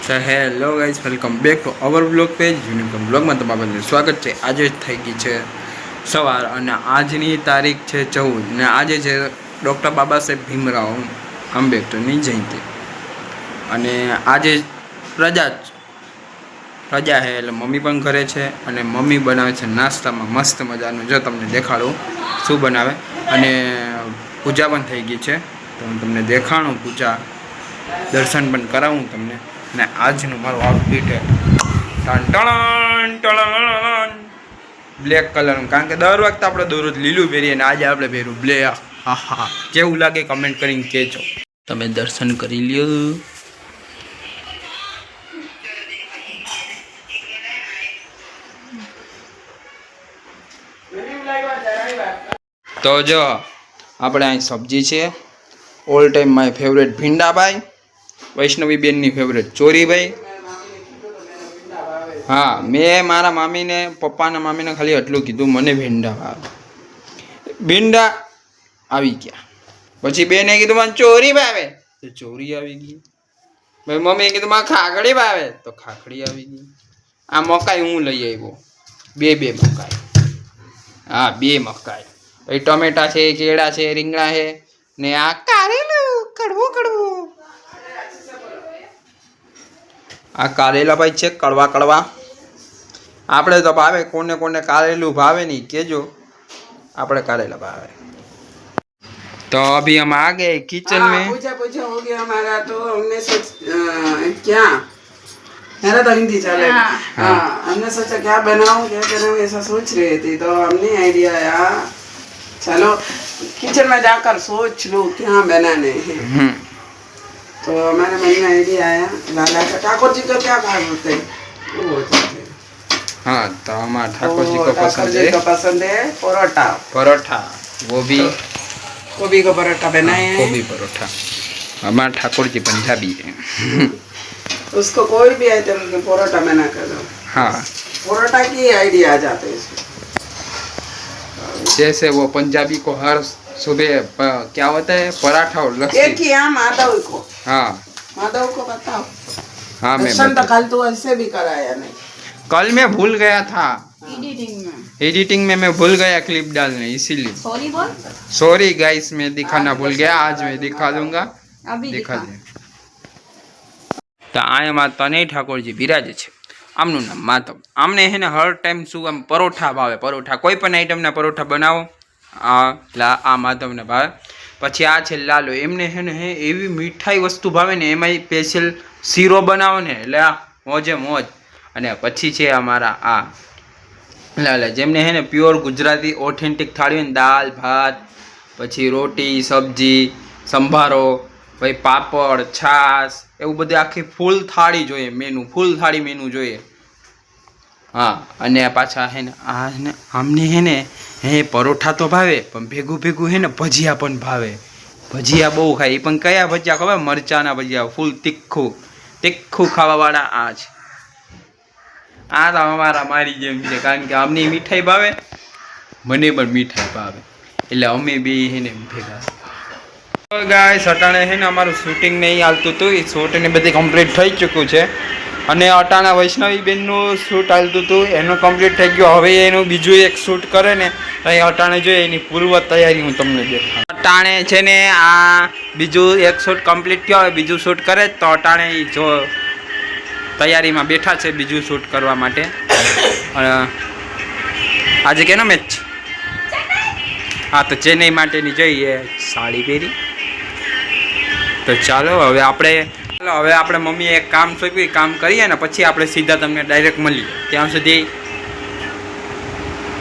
તો hello guys, welcome back to our blog page unicorn બ્લોગમાં તમારું સ્વાગત છે। આજે થઈ ગઈ છે સવાર અને આજની તારીખ છે 14 ને આજે છે ડૉક્ટર બાબા સાહેબ ભીમરાવ આંબેડકરની જયંતિ અને આજે રજા છે એટલે મમ્મી પણ ઘરે છે અને મમ્મી બનાવે છે નાસ્તામાં મસ્ત મજાનું। જો તમને દેખાડું શું બનાવે અને પૂજા પણ થઈ ગઈ છે તો હું તમને દેખાડું પૂજા દર્શન પણ કરાવું તમને। ને આજનું મારું આઉટફિટ બ્લેક કલરનું, કારણ કે દર વખતે આપણે દરરોજ લીલું પહેરીએ અને આજે આપણે પહેર્યું બ્લેક। હા, કેવું લાગે કમેન્ટ કરીને કહેજો। તમે દર્શન કરી લ્યો। તો જો આપણે અહીં સબ્જી છે, ઓલ ટાઈમ માય ફેવરેટ ભીંડાભાઈ, વૈષ્ણવી બેનની ફેવરેટ ચોરીભાઈ। હા, મેં મારા મામીને પપ્પાના મામીને ખાલી એટલું કીધું મને ભીંડા ભાવે, ભીંડા આવી ગયા। પછી બેને કીધું મને ચોરી ભાવે તો ચોરી આવી ગઈ। ભાઈ મમ્મીએ કીધું મને ખાખડી ભાવે તો ખાખડી આવી ગઈ। આ મકાઈ હું લઈ આવ્યો, બે મકાઈ। હા, 2 મકાઈ। પછી ટમેટા છે, કેળા છે, રીંગણા છે ને આ કારેલું કડવું। આ કારેલા ભાઈ છે કડવા। આપણે તો ભાવે, કોને કોને કારેલું ભાવે નહીં કેજો, આપણે कारेला भावे। तो अभी हम आ गए किचन में। पूछा हो गया हमारा, तो हमने क्या मेरा तो हिंदी चलेगा। हमने सोचा क्या बनाऊं ऐसा सोच रहे थे, तो हमने आइडिया आया चलो किचन में जाकर सोच लो क्या बनाने हैं। तो हमारे मन में आइडिया आया लाला का ठाकुर जी को क्या भाव होते हैं वो होते हैं। हाँ, तो हमारा ठाकुर जी को पसंद है परोठा, गोभी को परोठा बनाए हैं। गोभी परोठा। हमारा ठाकुर जी पंजाबी है। उसको कोई भी आइटम के परोठा बना कर दो। हाँ, परोठा की आइडिया आ जाते हैं इसमें। जैसे वो पंजाबी को हर सुबह क्या होता है पराठा और लस्सी। एक ही माधव को। हाँ, माधव को बताओ। हाँ मैं तो कल तो ऐसे भी कराया नहीं, कल मैं भूल गया था एडिटिंग में मैं भूल गया क्लिप डालने, इसीलिए सॉरी गाइस, मैं दिखाना भूल गया। आज मैं दिखा दूंगा, अभी दिखा दे। तो आया तनय ठाकुर जी बिराजे छे, आमनु नाम माधव। आमने है हर टाइम शू आम परोठा भावे, परोठा कोई पण आइटमना परोठा बनावो आ माधवने भावे। पछी आ छे लालो, एमने है ने एवी मीठाई वस्तु भावे ने एमांय स्पेशल सीरो बनावो ने એટલે મોજે મોજ। અને પછી છે અમારા આ લાલા, જેમને હે ને પ્યોર ગુજરાતી ઓથેન્ટિક થાળી હોય ને, દાળ ભાત, પછી રોટી સબ્જી સંભારો, ભાઈ પાપડ છાશ, એવું બધું આખી ફૂલ થાળી જોઈએ, ફૂલ થાળી મેનુ જોઈએ। હા, અને પાછા હે ને આમને હે ને પરોઠા તો ભાવે પણ ભેગું હે ને ભજીયા પણ ભાવે। ભજીયા બહુ ખાય, એ પણ કયા ભજીયા ખબર? મરચાના ભજીયા, ફૂલ તીખું ખાવાવાળા આ છે। આ તો અમારા મારી જેમ છે, કારણ કે અમને મીઠાઈ ભાવે, મને પણ મીઠાઈ ભાવે, એટલે અમે બે હે ને ભેગા। ગાઈસ, અટાણે હે ને અમારું શૂટિંગ નહીં હાલતું હતું, એ શૂટ ને બધી કમ્પ્લીટ થઈ ચૂક્યું છે। અને અટાણા વૈષ્ણવી બેનનું શૂટ હાલતું હતું, એનું કમ્પ્લીટ થઈ ગયું। હવે એનું બીજું એક શૂટ કરે ને તો એ અટાણે જોઈએ એની પૂર્વ તૈયારી હું તમને દેખાડું। અટાણે છે ને આ બીજું એક શૂટ કમ્પ્લીટ થયો, હવે બીજું શૂટ કરે તો અટાણે જો તૈયારીમાં બેઠા છે બીજું શૂટ કરવા માટે। આજે કેનો મેચ છે? હા, તો ચેન્નઈ માટેની જોઈએ સાડી પહેરી। તો ચાલો હવે આપણે મમ્મીએ એક કામ સોંપ્યું, કામ કરીએ ને પછી આપણે સીધા તમને ડાયરેક્ટ મળીએ। ત્યાં સુધી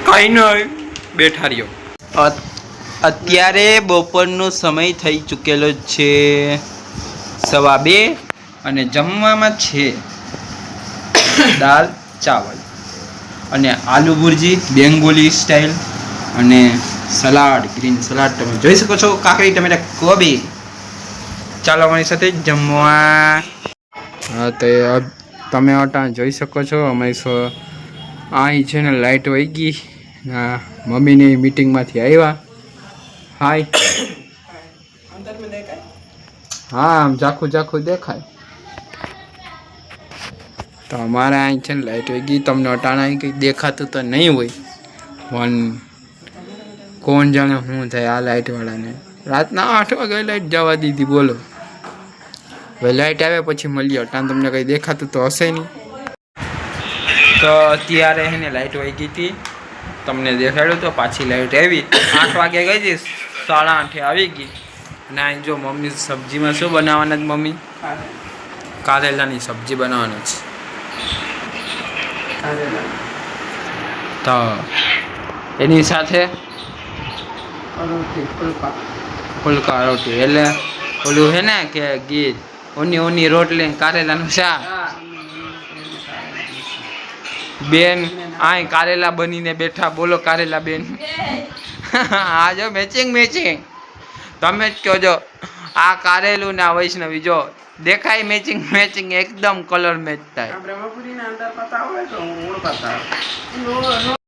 કંઈ નહીં, બેઠા રહ્યો। અત્યારે બપોરનો સમય થઈ ચૂકેલો છે 2:15 અને જમવામાં છે દાળ ચાવલ અને આલુ ભુરજી બેંગોલી સ્ટાઇલ અને સલાડ, ગ્રીન સલાડ તમે જોઈ શકો છો, કાકડી ટમેટા કોબી। ચાલો અમારી સાથે જમવા। હા, તો તમે અટાણ જોઈ શકો છો અમારી અહીં છે ને લાઇટ વહી ગઈ। મમ્મીની મીટિંગમાંથી આવ્યા। હાય, હા, આમ ઝાખું દેખાય। તો અમારે અહીં છે ને લાઈટ વહી ગઈ. તમને અટાણા અહીં કંઈ દેખાતું તો નહીં હોય પણ કોણ જાણે શું થાય આ લાઇટવાળાને. રાતના 8 વાગે લાઇટ જવા દીધી બોલો. હવે લાઇટ આવે પછી મળીએ. અટાણ તમને કંઈ દેખાતું તો હશે નહીં. તો અત્યારે એને લાઇટ વહી ગઈ હતી, તમને દેખાડ્યું તો પાછી લાઇટ આવી. 8 વાગે ગઈ હતી, 8:30 આવી ગઈ. અને અહીં જો મમ્મી સબ્જીમાં શું બનાવવાના જ મમ્મી? કારેલાની સબ્જી બનાવવાના છે. તો એની સાથે ફુલકા રોટી એટલે ઓલું છે ને કે ગીત ઊની રોટલી કારેલાનું શાક. બેન આય કારેલા બનીને બેઠા બોલો. કારેલા બેન આ જો મેચિંગ તમે જ કહો જો. આ કારેલું ને આ વૈષ્ણવી જો દેખાય મેચિંગ એકદમ કલર મેચ થાય.